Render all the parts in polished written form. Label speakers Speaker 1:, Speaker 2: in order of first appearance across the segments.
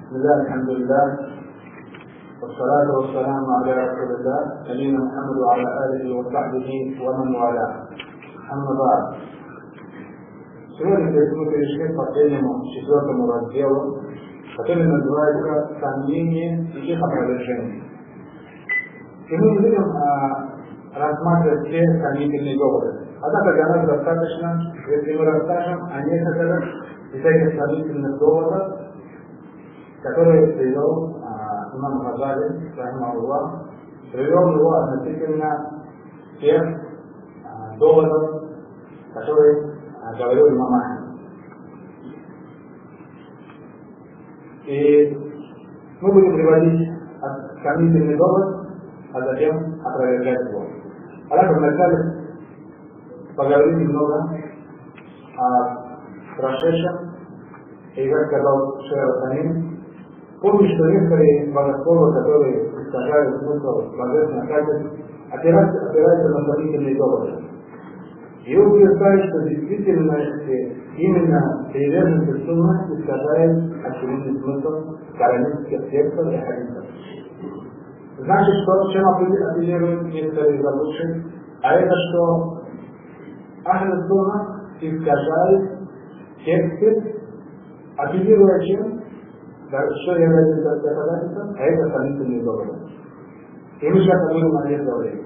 Speaker 1: بسم الله الحمد لله والصلاة والسلام على رسول الله نبينا محمد وعلى آله وصحبه ومن والاه. أما بعد. Сегодня мы перешли к последнему, четвертому разделу, который называется «Сомнение и их опровержение». И мы не будем рассматривать все сомнительные доводы. Однако для нас достаточно, если мы расскажем о некоторых из этих сомнительных доводов, которые привел имам Газали, рахимахуллах, привел его относительно тех доводов, которые говорил имам Ахмад. И мы будем приводить сомнительный довод, а затем опровергать его. Однако вначале поговорим немного о прошедшем, и как сказал Шейх Самим, помню, что некоторые богословы, которые искажают смысл божественных качеств, опираются на сомнительные доводы. И утверждает, что в действительности именно приверженцы сунна искажает очевидный смысл коранистских текстов и хадисов. Значит, что чем апеллируют некоторые заблудшие? А это что ахль сунна искажает тексты, апеллируя чем? Что является доказательством? А это сомнительные доводы. И мы сейчас будем о них говорить.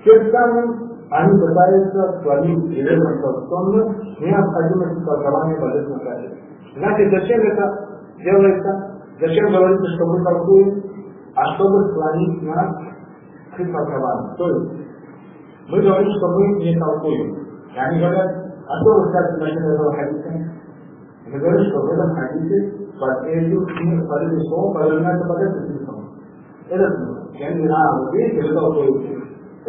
Speaker 1: Тем самым они пытаются своим приверженцам сунны необходимость толкования божественных качеств. Значит, зачем это делается? Зачем говорится, что мы толкуем? А чтобы склонить нас к толкованию. То есть, мы говорим, что мы не толкуем. И они говорят, а что вы скажете насчет этого хадиса? Мы говорим, что в этом хадисе под этим словом подразумевается под этим смыслом. Это смысл. Я не знаю, вот видите, вы толкуете.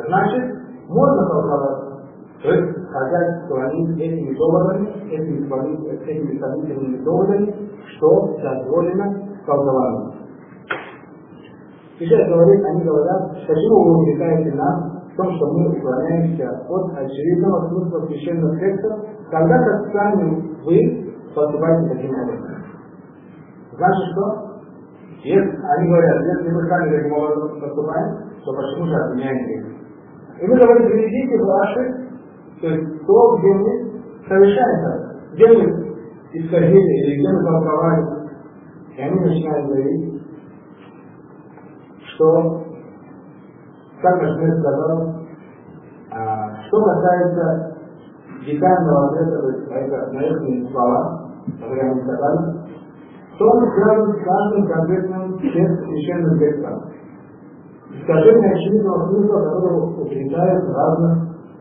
Speaker 1: Значит, можно толковаться. То есть, хотят склонить этими доводами, этими сомнительными доводами, что дозволено толкованию. Сейчас они говорят, почему вы увлекаете нас в том, что мы уклоняемся от очевидного смысла священных текстов, когда как сами вы поступаете таким образом. Значит, что? Если, они говорят, если мы сами таким образом поступаем, то почему же отменяем их? И мы говорим, приведите ваши, то есть то, где мы совершаем это, где мы исходили или где мы толковали. И они начинают говорить, что, как Ашмир сказал, что касается детального ответа, то есть это на их слова, которые они сказали, то он связан с каждым конкретным священным текстом. Искажение очевидного смысла, которого утрясают в разных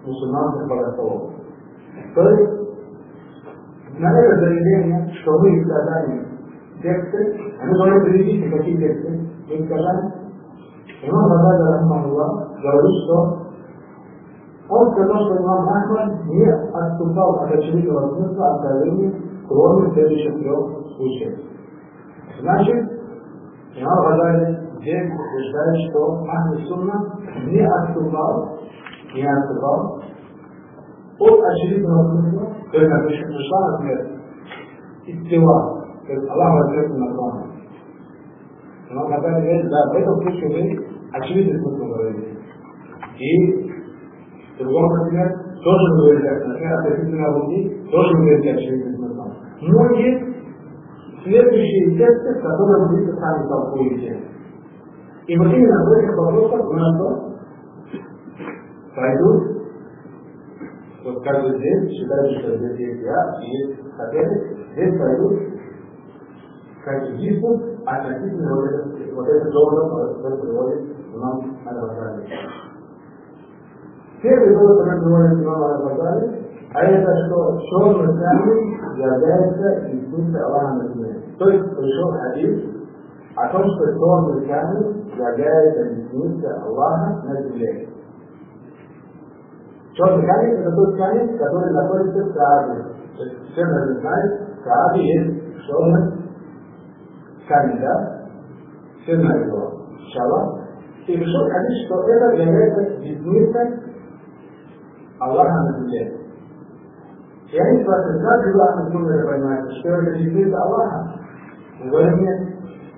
Speaker 1: мусульманских богословах. То есть, на это заявление, что мы искажаем тексты, они говорят, приведите какие тексты, мы искажаем. Имам Газали, рахимахуллах, говорит, что он сказал, что имам Ахмад не отступал от очевидного смысла откровения, кроме следующих трех случаев. Значит, имам Газали здесь утверждает, что ахль сунна не отступал от очевидного смысла, то есть, как пришла, например, истила, то есть Аллах возвестил на троне. Имам Газали говорит, да, в этом случае вы очевидный смысл говорите. И в другом, например, тоже вы говорите, например, относительно руки, тоже вы говорите очевидный смысл. Но есть следующие тексты, которые вы сами толкуете. И вот именно в этих вопросах у нас что? Пойдут, вот как бы здесь, считайте, что здесь есть я, и есть соперник, здесь пойдут как диспут относительно вот этот довод, который приводит имам Аль-Газали. Первый довод, который приводит имам Аль-Газали, а это что черный камень является инстинктом Аллаха на земле. То есть пришел хадис о том, что черный камень является инстинктом Аллаха на земле. Черный камень — это тот камень, который находится в Каабе. То есть все, наверное, знают, в Каабе есть черный камень, да? Все знают его. Иншаллах. И пришел хадис, что это является инстинктом Аллаха на земле. И они спрашивают, как же Аллах это понимает, что это инстинкт Аллаха? Мы говорим, нет.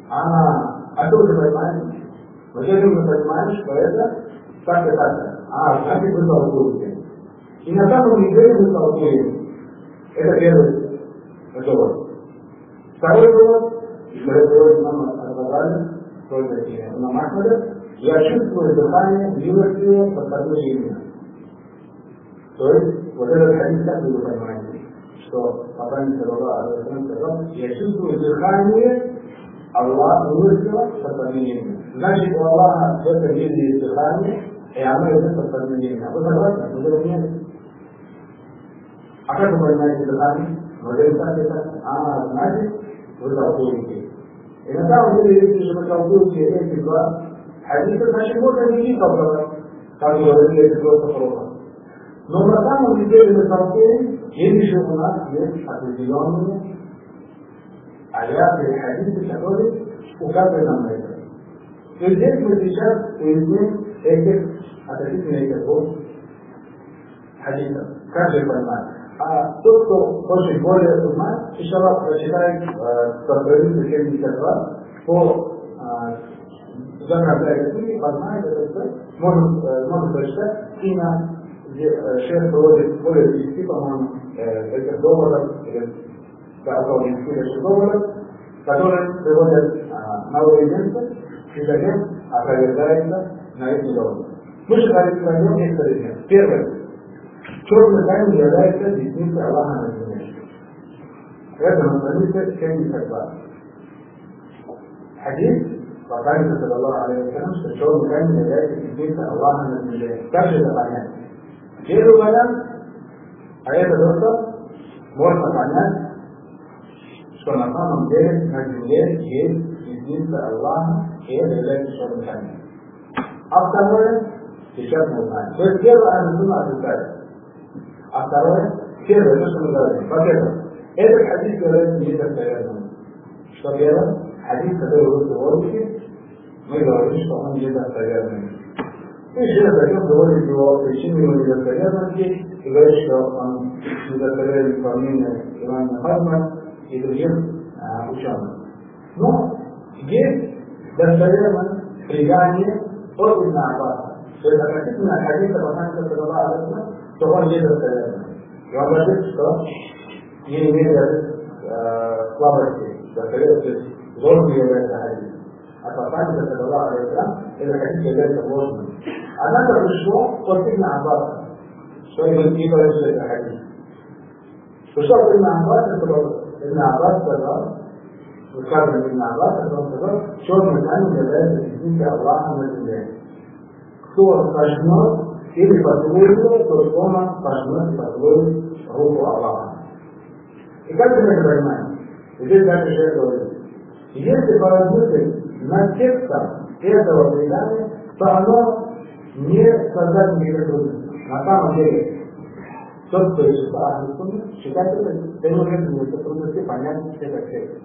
Speaker 1: А что вы понимаете? Мы говорим, мы понимаем, что это так и так. Значит, вы толкуете. И на самом деле мы толкуем. Это первый довод. Второй довод, который нам разобрали, только на Махмеда, я чувствую дыхание милостивого по отношению. То есть, вот этот хадис, как вы понимаете, что посланник сказал, я чувствую дыхание Аллаха милостивого по отношению. Значит, у Аллаха в этом мире есть дыхание, и оно идет по отношению. Вы согласны? Вы этого нет? А как вы понимаете дыхание? Мы говорим, так и так. Значит, вы толкуете. И на самом деле, если же вы толкуете эти два хадиса, значит, можно не толковать, как говорили эти два пророка. Но на самом деле мы толкуем, или же у нас есть определенные аяты и хадисы, которые указывают нам на это. И здесь мы сейчас уясним относительно этих двух хадисов. Как же понимать? А тот, кто хочет более узнать, еще раз прочитает страницу 72 по законодательной книге, познает этот текст, может прочитать, и на шеф проводит более 10, по-моему, этих долларов, или около 10 долларов, которые приводят новые элементы, и затем опровергается на эти доллары. Мы же говорим некоторые элементы. Первое. Черный камень является десницей Аллаха на земле. Это на странице 72. Хадис, посланника саллаллаху алейхи ва саллям, что черный камень является десницей Аллаха на земле. Как же это понять? Первый вариант, а это то, что можно понять, что на самом деле на земле есть десница Аллаха, и это является черным камнем. А второе, сейчас мы знаем. То есть первое, Ахлю-Сунна отрицает. А второе, первое, то, что мы говорим. Во-первых, этот хадис является недостоверным. Что первое? Хадис, который вы приводите, мы говорим, что он недостоверный. И еще затем приводит его причину его недостоверности и говорит, что он недостоверен по мнению имама Хазма и других ученых. Но есть достоверное предание от Ибн Аббаса. То есть относительно хадиса посланника саллаллаху алейхи ва саллям, то он недостоверный. И он говорит, что не имеет слабости, достоверности, то есть ложным является хадис. А посланника саллаллаху алейхи ва саллям, этот хадис является ложным. Однако пришло от Ибн Аббаса, что не говорит, что это хадис. Пришло от Ибн Аббаса, что Ибн Аббас сказал, высказывание Ибн Аббаса, он сказал, черный камень является десницей Аллаха на земле. Кто сожмет или поцелует, то дома сожмет и поцелует руку Аллаха. И как мы это понимаем? Здесь дальше же говорит. Если поразмыслить над текстом этого предания, то оно не создать никаких трудностей. На самом деле, тот, кто ищет Ахлю-Сунна, считает это, ему нет никаких трудностей понять этот текст.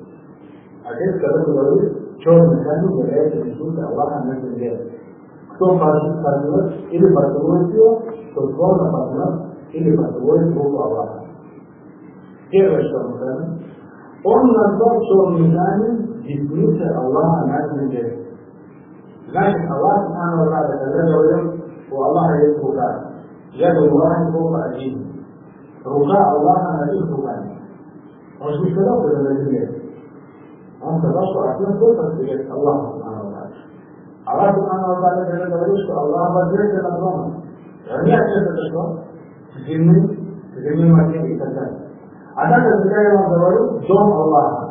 Speaker 1: А текст, который говорит, черный камень является десницей Аллаха на земле. Кто поцелует или поцелует его, то словно поцелует или поцелует руку Аллаха. Первое, что мы скажем, он назвал черный камень десницей Аллаха на земле. Значит, Аллах, Субхану ва Тааля, когда говорим, у Аллаха есть рука, я говорю, рука один. Рука Аллаха над их руками. Он же не сказал, что это на земле. Он сказал, что один только есть Аллах, Субхану ва Тааля. Аллах, Субхану ва Тааля, когда говорит, что Аллах воздержится на троне. Не ответ это что? Земные материи и так далее. Однако, когда я вам говорю, дом Аллаха.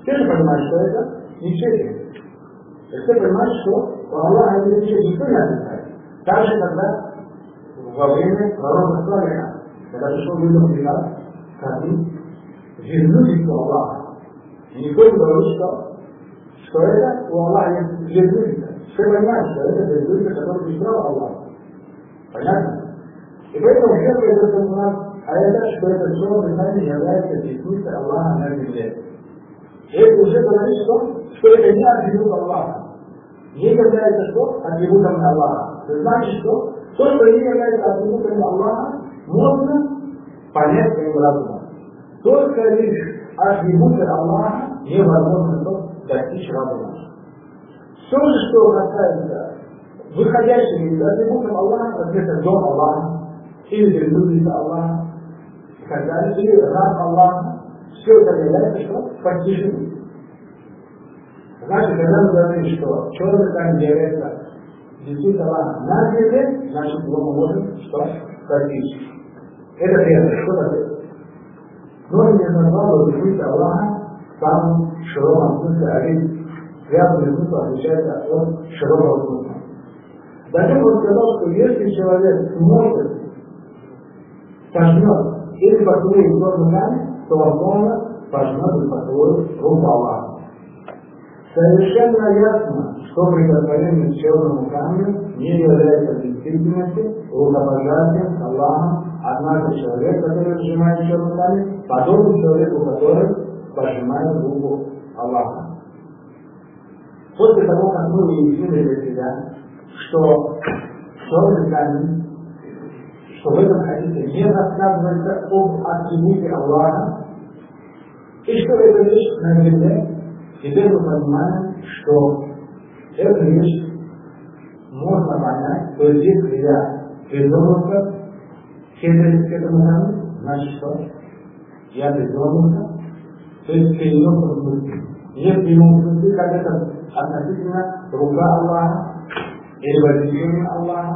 Speaker 1: Ты же понимаешь, что это? Ничего. И ты понимаешь, что у Аллаха это ничего никто не отрицает. Так же, когда во время пророка Салиха, когда пришел людям приказ, скажи, вернуть к Аллаху. И никто не говорит, что это у Аллаха есть вернуть. Ты понимаешь, что это вернуть, который пришел Аллах. Понятно? И поэтому первое это у нас, что это черный камень является десницей Аллаха на земле. И это уже говорит, что это не атрибут Аллаха. Не является что? Атрибутом Аллаха. Это значит, что то, что не является атрибутом Аллаха, можно понять своим разумом. Только лишь атрибуты Аллаха невозможно достичь разума. Все же, что касается выходящих из атрибутов Аллаха, как это дом Аллаха, или религия Аллаха, и так далее, или раб Аллаха, все это является что? Постижением. Значит, когда мы говорим, что черный камень является действительно Аллаха на земле, значит, его мы можем что? Постичь. Это первое. Что такое? Но не назвал действительно Аллаха в самом широком смысле, один связанный смысл отличается от широкого смысла. Затем он сказал, что если человек сможет, сожмет или поцелует черный камень, то возможно сожмет и поцелует руку Аллаха. Совершенно ясно, что прикосновение к черному камню не является в действительности рукопожатием Аллахом, однако человек, который сжимает черный камень, подобен человеку, который пожимает руку Аллаха. После того, как мы уяснили для себя, что черный камень, что в этом хадисе не рассказывается об атрибуте Аллаха, и что это вещь на земле, теперь мы понимаем, что эту вещь можно понять, то есть если я придумался к этому камню, значит что? Я придумался, то есть переносся в мысли. Не переносся в мысли, как это относительно рука Аллаха, или возвещение Аллаха,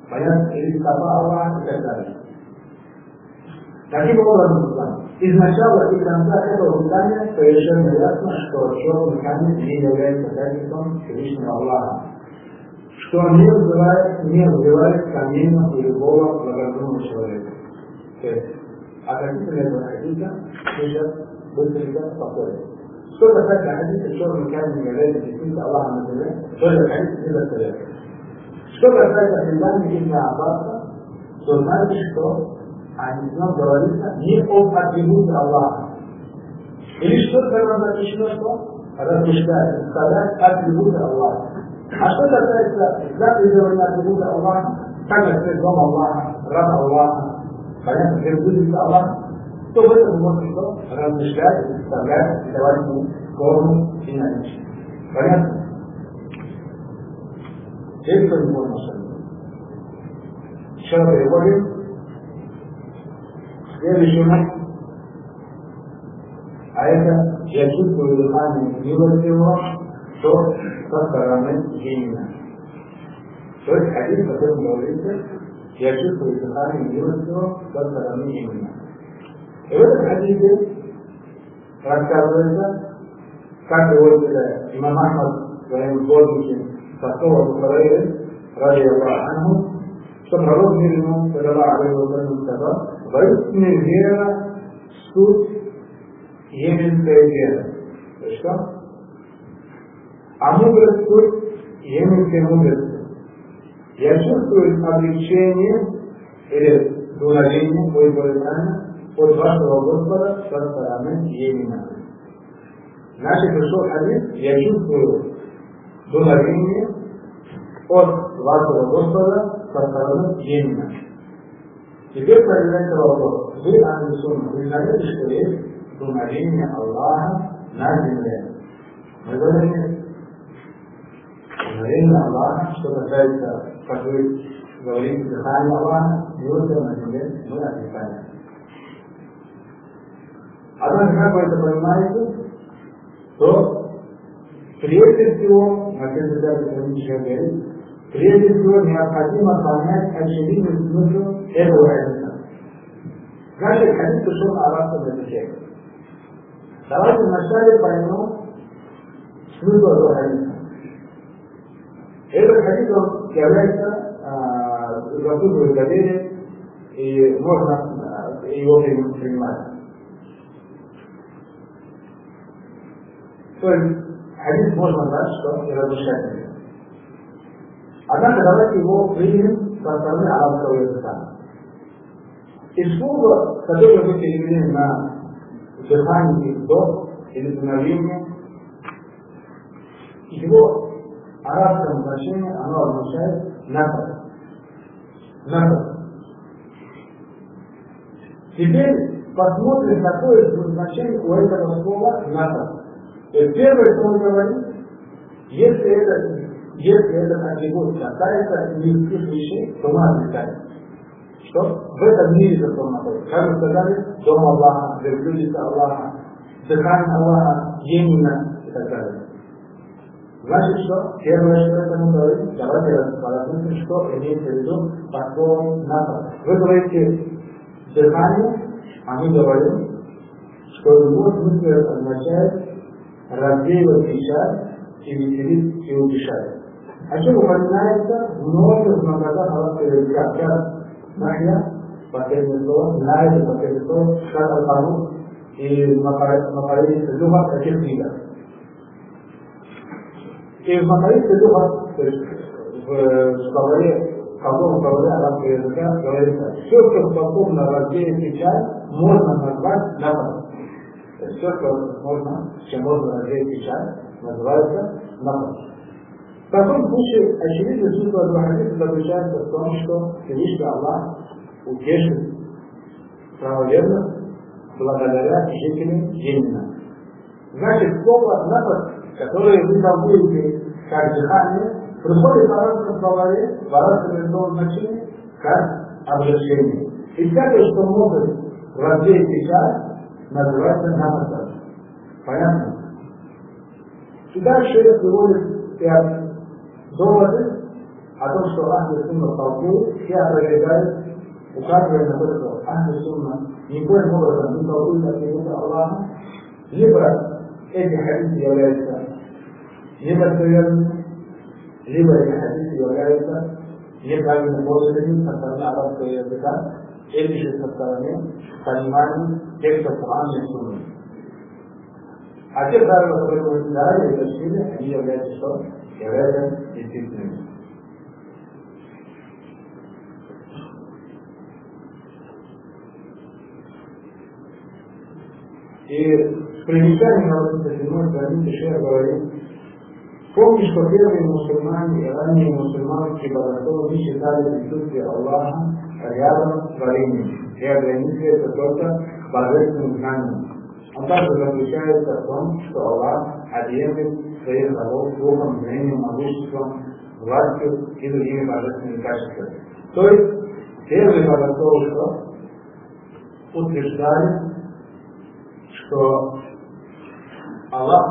Speaker 1: понятно, или стопа Аллаха и так далее. Таким образом, из начала и конца этого задания совершенно ясно, что черный камень не является качеством Всевышнего Аллаха, что он не вызывает сомнения у любого благоразумного человека. То есть, относительно этого хадиса, сейчас быстренько повторим. Что касается хадиса, черный камень является действительно Аллахом на земле, то это хадис не достается. Что касается предания Ибн Аббаса, то знаете, что о нем говорится не об атрибуте Аллаха. Или что там запрещено, что? Размышлять, сказать атрибуты Аллаха. А что касается запределения атрибута Аллаха, как это дом Аллаха, раб Аллаха, понятно, религия Аллаха, то в этом можно что? Размышлять, представлять, давать ему форму и наличие. Понятно? Теперь кто не понял, что это? Еще переходим. Следующий у нас, а это я чувствую дыхание милости его, что со стороны гения. То есть хадис, о котором говорится, я чувствую дыхание милости его со стороны гения. И в этом хадисе рассказывается, как приводится имам Ахмад в своем сборнике Сахова Бухарейры, ради Аллаху, что пророк мир ему, саллаллаху алейхи ва саллям, сказал: «Воистину вера — суть йеменская вера». То есть что? А мудрость — суть йеменской мудрости. Я чувствую облегчение или дуновение, более правильно, от вашего Господа со стороны Йемена. Значит, пришел хадис, я чувствую дуновение от вашего Господа со стороны Йемена. Теперь появляется вопрос. Вы, Ахлю-Сунна, вы знаете, что есть дуновение Аллаха на земле? Мы говорим нет. Дуновение Аллаха, что касается, как вы говорите, дыхания Аллаха, милости на земле, мы отрицаем. Однако, как вы это понимаете, то прежде всего, на 50 страницах говорит, прежде всего необходимо понять очевидный смысл этого хадиса. Значит, хадис пришел на арабском языке. Давайте вначале поймем смысл этого хадиса. Этот хадис он является заслуживает доверия, и можно его принимать. То есть хадис можно знать, что и разрешать. Однако давайте его примем со стороны арабского языка. И слово, которое мы перевели на дыхание и вдох или дуновение, его арабское значение, оно означает «нафас». Нафас. Теперь посмотрим, какое значение у этого слова «нафас». То есть первое, что он говорит, если этот атрибут касается мирских вещей, то мы отрицаем. Что в этом мире закон находится. Как мы сказали, дом Аллаха, верблюдица Аллаха, дыхание Аллаха, Йемина и так далее. Значит, что? Первое, что это мы говорим, давайте поразмыслим, что имеется в виду под словом «нафас». Вы говорите дыхание, а мы говорим, что в его смысле это означает развеивать печаль и веселить и утешать. О чем упоминается много в многотах Аллаха языка. Сейчас Нахья, последнее слово, Найя, последнее слово, Шат Аль-Кану и Макаридис Люха, таких книгах. И в Макаридис Люха, то есть в словаре, в колдовом словаре арабского языка, говорится, все, что способно развеять печаль, можно назвать нафас. То есть все, что можно, чем можно развеять печаль, называется нафас. В таком случае, очевидно, смысл этого хадиса заключается в том, что Всевышний Аллах утешит правоверных благодаря жителям Йемена. Значит, слово «нафас», которое вы толкуете как дыхание, приходит в арабском словаре, в арабском языковом значении, как облегчение. И всякое, что может развеять печаль, называется «нафасом». Понятно? И дальше приводит 5 доводы о том, что Ахли Сунна толкует и опровергает, указывая на то, что Ахли Сунна никоим образом не толкует атрибуты Аллаха, либо эти хадисы являются недостоверными, либо эти хадисы являются неправильно положенными со стороны арабского языка, или же со стороны понимания текста Корана и Сунны. А те правила, которые мы дали и уточнили, они являются что? Являются действительными. И в примечании на 87-й странице шейх говорит: помни, что первые мусульмане и ранние мусульманские богословы не считали присутствие Аллаха рядом с творением и ограничивается только божественным знанием. Он также заключается в том, что Аллах объемлет своих рабов слухом, зрением, могуществом, властью и другими божественными качествами. То есть, первые богословы что? Утверждали, что Аллах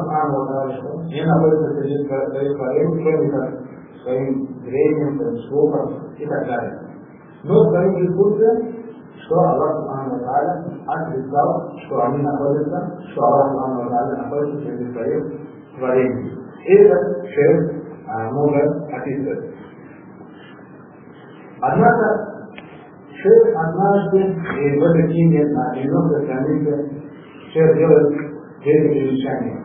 Speaker 1: не находится среди своих творений, кроме как своим зрением, своим слухом и так далее. Но своим присутствием, что Аллах отрицал, что они находятся, что Аллах находится среди своих творений. И это шейх много описывает. Однако шейх однажды, и в этой книге на 90 странице, шейх делает две примечания.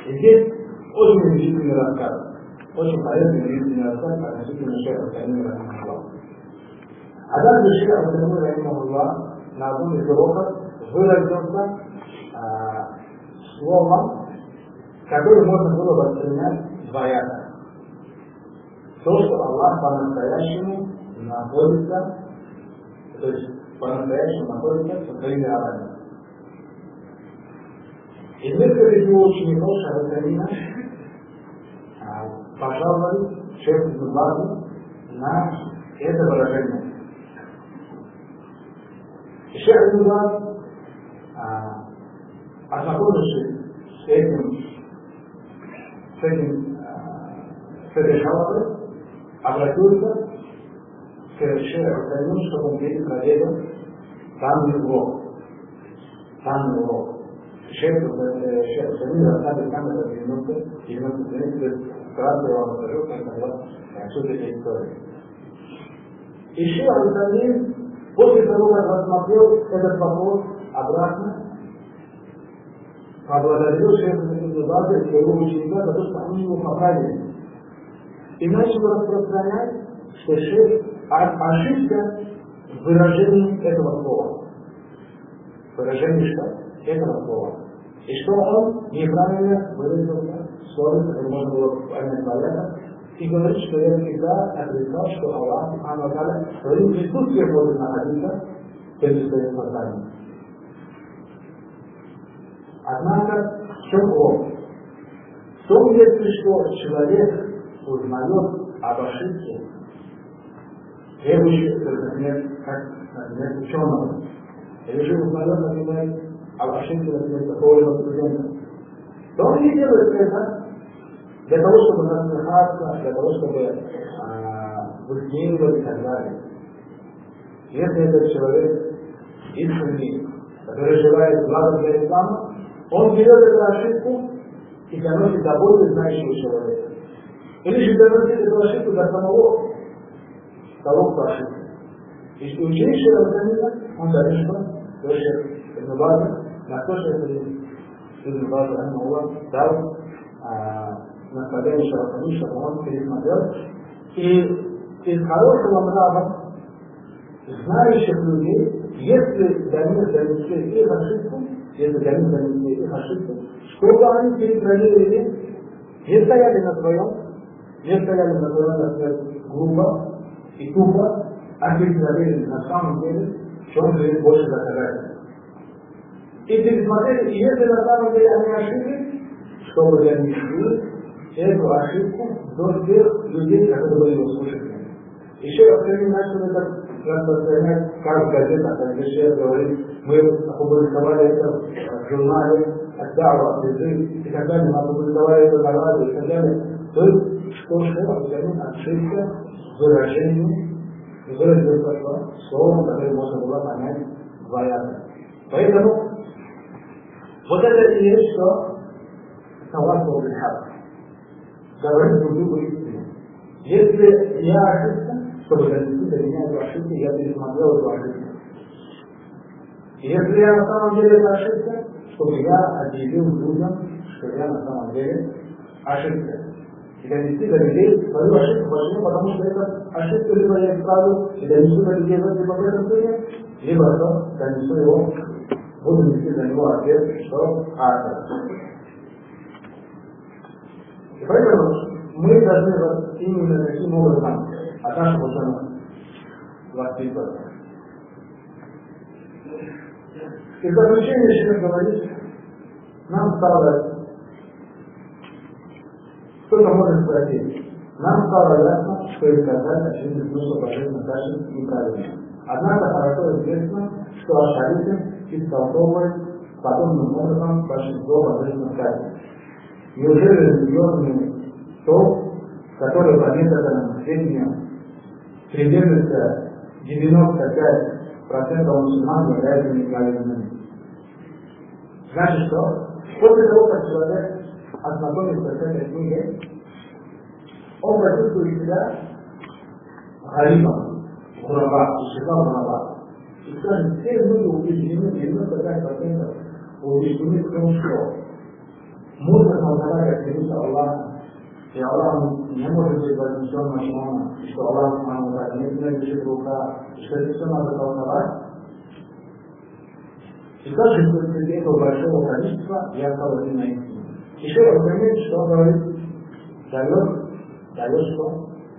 Speaker 1: И здесь очень удивительный рассказ. Очень полезный удивительный рассказ относительно шейха Саимина Рахимахуллаха. Однажды шейх Саимина Рахимахуллаха на одном из уроков выразился словом, которое можно было воспринять двояко. То, что Аллах по-настоящему находится, то есть по-настоящему находится в своей реальности. И несколько его учеников Шахасамина пожаловали шейху Зубазу на это выражение. И шейх Зубаз, ознакомившись с этой жалобой, обратился к шейху Самину, чтобы он перепроверил данный урок. Шейх Самин рассказывает там это 90 страниц, вкратце я вам расскажу, как была суть этой истории. И шейх Самин, после того, как рассмотрел этот вопрос обратно, поблагодарил шейха Самина и своего ученика за то, что они его поправили. И начал распространять, что шейх ошибся в выражении этого слова. Выражение что? Этого слова. И что он неправильно выразился в слове, которое можно было понять двояко, и говорит, что я всегда отрицал, что Аллах своим присутствием может находиться, эти свои создания. Однако, в чем он? В том, если что человек узнает об ошибке, требующей, например, ученого, или же узнает, например, об ошибке, например, такого студента, то он не делает это для того, чтобы насмехаться, для того, чтобы высмеивать и так далее. Если этот человек искренний, который желает блага для ислама, он берет эту ошибку и доносит до более знающего человека. Или же доносит эту ошибку до самого того, кто ошибся. Если ученейший Рамзанина, он говорит, что Шейх Ибн Баз, на то, что Ибн Баз дал наставление Шарафани, чтобы он пересмотрел. И из хорошего нрава знающих людей, если до них донесли их ошибку, чтобы они перепроверили, не стояли на своем, например, грубо и тупо, а перепроверили на самом деле, что он говорит больше доказательств. И пересмотрели, и если на самом деле они ошиблись, чтобы донесли эту ошибку до тех людей, которые были его слушателями. Еще раз они начали это распространять, как в газетах, как Шейх говорит, мы опубликовали это в журнале «Ад-Дава», и так далее, мы опубликовали это на радио и так далее. То есть, что Шейх ошибся в выражении, и выразил словом, которое можно было понять двояко. Поэтому вот это и есть, что тавассул биль-хак. Говорит друг другу истину. Если я ошибся, чтобы донести до меня эту ошибку, я пересмотрел эту ошибку. И если я на самом деле это ошибся, чтобы я объявил людям, что я на самом деле ошибся. И донести до людей свою ошибку. Почему? Потому что эта ошибка либо я исправлю и донесу до людей либо в этом суде, либо что донесу его, буду нести за него ответ, что автор. И поэтому мы должны именно таким образом от наших ученых воспитываться. И в заключение Шейх говорит, нам стало, кто-то может спросить, нам стало ясно, что и сказать очевидный смысл божественных качеств неправильно. Однако хорошо известно, что ашаризм истолковывает подобным образом большинство божественных качеств. Неужели религиозный тот, который по некоторым сведениям придерживается 95% мусульман, являются неправильными? Значит что? После того, как человек ознакомится с этой книгой, он почувствует себя гарибом, гурабах, исчезал гурабах. И скажет, все люди убеждены, 95% убеждены в том, что мудрость Аллаха стремится Аллаха, и Аллах не может быть вознесен на Шимона, и что Аллах не принадлежит рука, и что это все надо толковать. И также среди этого большого количества я осталось на истине. Еще раз заметьте, что он говорит, дает что?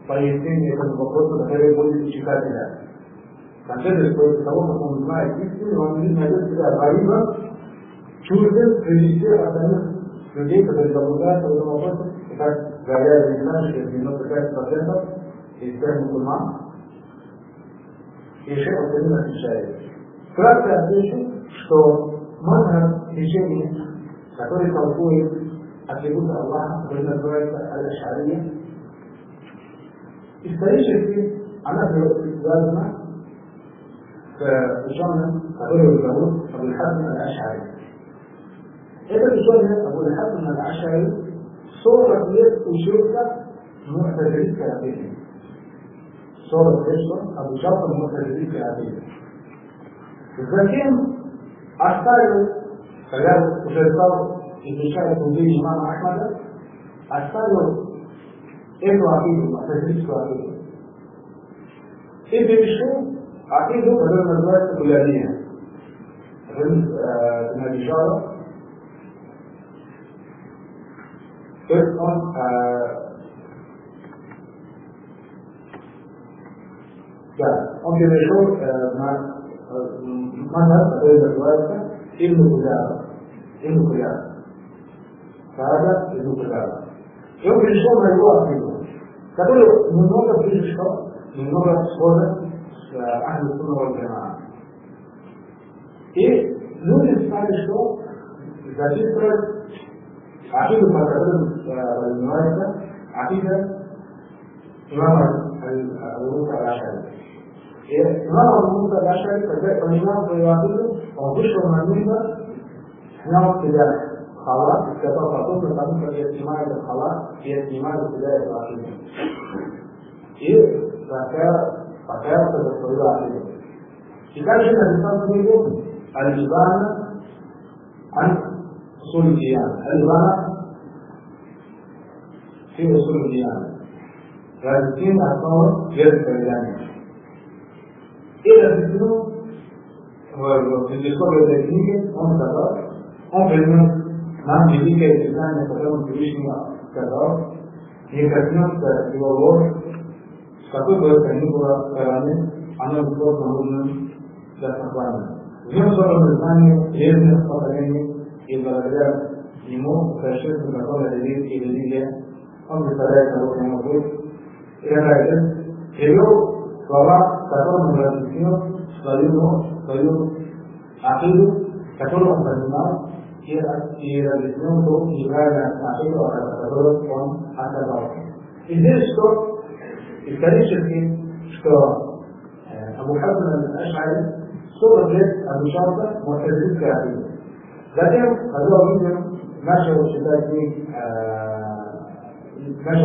Speaker 1: Пояснение этому вопросу, который будет у читателя. В конце после того, как он знает истину, он найдет себя гарибом, чуждым среди всех остальных людей, которые заблуждаются в этом вопросе, и как говорят американцы, что 95% из всех мусульман, и Шейх Аль-Бани отвечает. Вкратце отвечу, что манхадж течение, который толкует атрибуты Аллаха, который называется Аль-Аш'ария, исторически она связана с ученым, которого зовут Абуль-Хасан Аль-Аш'ари. Этот ученый Абуль-Хасан Аль-Аш'ари 40 лет учился в му'тазилитской акиде. 40 лет он обучался в му'тазилитской акиде. Затем оставил, когда уже стал изучать идеи имама Ахмада, оставил эту акиду, му'тазилитскую акиду. И перешел акиду, которая называется Булярия. Набежала. То есть он перешел на مذهب هذه الرواية ابن قدامة هذا ابن قدامة يمكن الشغل يروح فيه تقول من نقطة في الشغل من نقطة صورة أهل السنة والجماعة إيه نوجد في هذا الشغل إذا تذكر عقيدة فكرة الموارثة عقيدة إمام أبو موسى الأشعري إمام أبو موسى الأشعري فالإمام فيواصله وبشر منيبة نوع ابتداء خلاص الكتاب فاطمة فاطمة هي اجتماع الخلاص هي اجتماع ابتداء العقيدة فكان تدخل العقيدة كتاب شيخ الإسلام تقول الإبانة عن أصول الديانة الإبانة في أصول الديانة رازقين أصول غير الديانة إذا تدخلوا في الدكتور التكنيكي هم كذا هم فيلم نام جديد كإسلام يتكلم كريشنا كذا يكتبون في الوضوء كتب التكنيك كلامه أنا بقول كلامه جالسان اليوم صار الإنسان يجلس فقرين إذا رجع يمو كشف الكتاب الجديد هم بطريقة كلامه موجود إذا رجع اليوم صار كتاب مدرسين صاروا عقيدة كتبوا مقدمات هي الإسلام هو إبادة عقيدة وكتبوا قوم حتى بعض. إذا التاريخ أبو حسن الأشعري صورة أبو شرطة معتزلة كعقيدة. لكن هذول منهم نشروا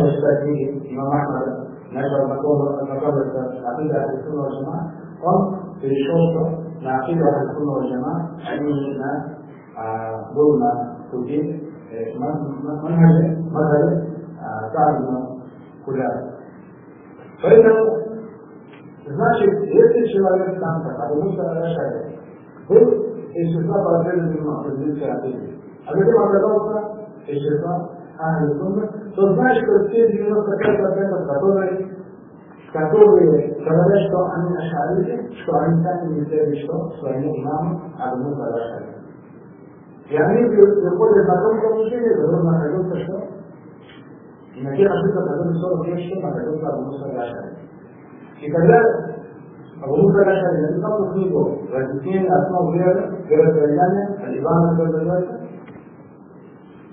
Speaker 1: الشتاتين إمام أحمد نشر مقابلة عقيدة أهل السنة والجماعة هم في الشرطة عقيدة أهل السنة والجماعة أننا دولنا توجيه منهج تعلم كلها فإنه значит, если человек сам так, Абу Муса Аль-Аш'ари был из числа последователей Му'тазилы Атеи, а затем оказался из числа Ахлю Сунны, то значит, что все 95%, которые говорят, что они аш'арики, что они сами не верят, что они имамы Абу Муса Аль-Аш'ари. И они приходят на том положении, которое находился что? И на тех ошибках, которые 40 лет, что находился Абу Муса Аль-Аш'ари. И когда Абу Муса Аль-Аш'ари написал книгу «Разъяснение основ вероисповедания», Аль-Ибана называется,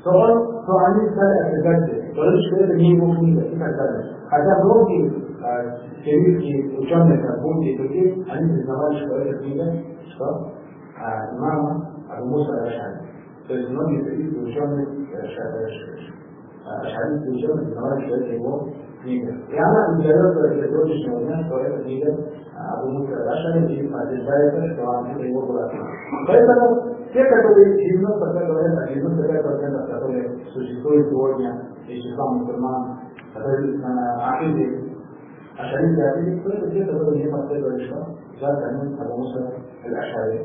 Speaker 1: то они стали осуждать, говорят, что это не его книга и так далее. Хотя многие сирийские ученые, как Бунти и другие, они признавали, что эта книга, что имама Абу Муса Аль-Аш'ари. То есть многие сирийские ученые, аш'арийские ученые признавали, что это его книга. И она издается до сегодняшнего дня, что эта книга Абу Муса Аль-Аш'ари и подтверждается, что это его была. Поэтому те, которые 90% говорят, 95%, которые существуют сегодня из числа мусульман, которые на акиде, аш'арийской акиде, то это те, которые не последовали, что за камень Абу Муса Аль-Аш'ари.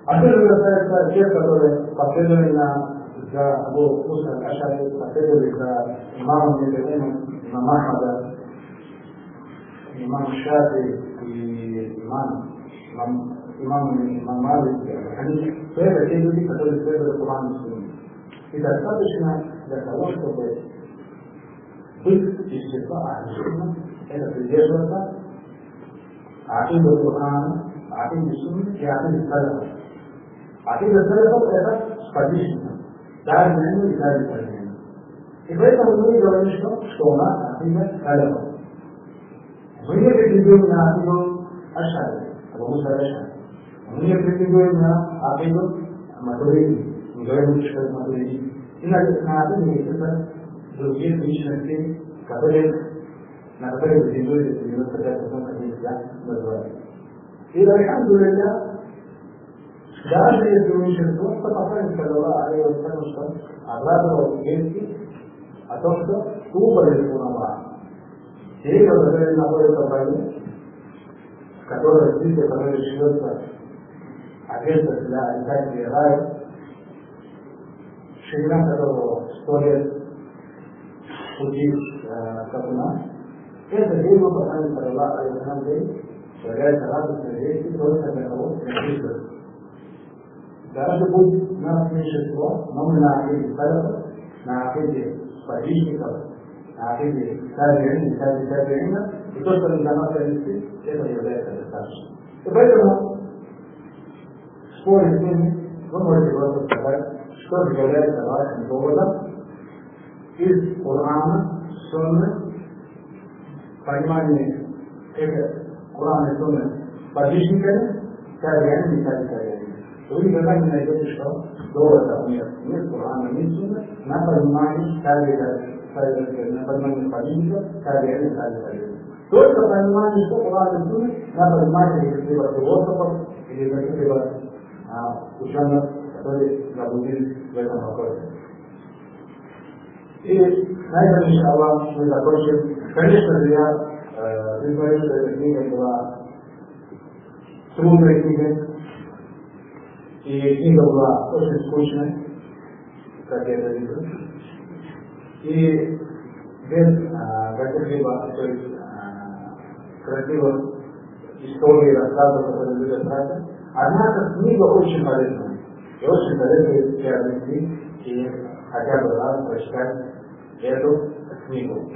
Speaker 1: А что же касается тех, которые последовали за Абу Муса Аль-Аш'ари, последовали за имамом Ибн имам Ахмада, имам Шафи и имам Малик, то это те люди, которые следуют Курану и Сунне. И достаточно для того, чтобы быть из числа Ахлю-Сунна, это придерживаться акиды Курана, акиды Сунны и акиды Салафа. Акида Салафа это сподвижно, даже на и даже позднее. И поэтому мы говорим, что у нас акида Салафа. Мы не претендуем на акиду Аш'ари, Абу Муса Аль-Аш'ари. Мы не претендуем на акиду Матуриди. Мы говорим, что это Матуриди. И на акиду есть другие личности, на которые претендуют 95% как нельзя называть. И альхамдулилля, даже если меньшинство, то посланник саллаллаху алейхи ва саллям, что обрадовал вести о том, что тупо Аллах. Те, которые находятся в войне, в которой птица, которая шьется одежда для обитателей рая, ширина которого 100 лет пути, как у нас, это дело посланник саллаллаху алейхи ва саллям, появляется радостная весть только для того, что чувствует. Даже будь нас меньшинство, но мы на акиде салафа, на акиде подвижников, на акиде табиина, и то, что для нас принесли, это является достаточно. И поэтому спорить с ними, вы можете просто сказать, что является вашим доводом из Корана, Сунны, понимание Корана и Сунны подвижниками, табиинами и табиинами. Вы никогда не найдете, что довода нет Корана, нет Сунны на понимание табиинов, на понимание подвижников, табиинами и табиинами. Только понимание, что Коран и Сунна, на понимание каких-либо философов или каких-либо ученых, которые заблудились в этом вопросе. И на этом, иншаллах, мы закончим. Конечно же, я признаю, что эта книга была трудной книгой, и книга была очень скучной, как я это вижу. И без каких-либо красивых историй, рассказов, которые люди тратят. Однако книга очень полезная. И очень советую приобрести и хотя бы раз прочитать эту книгу.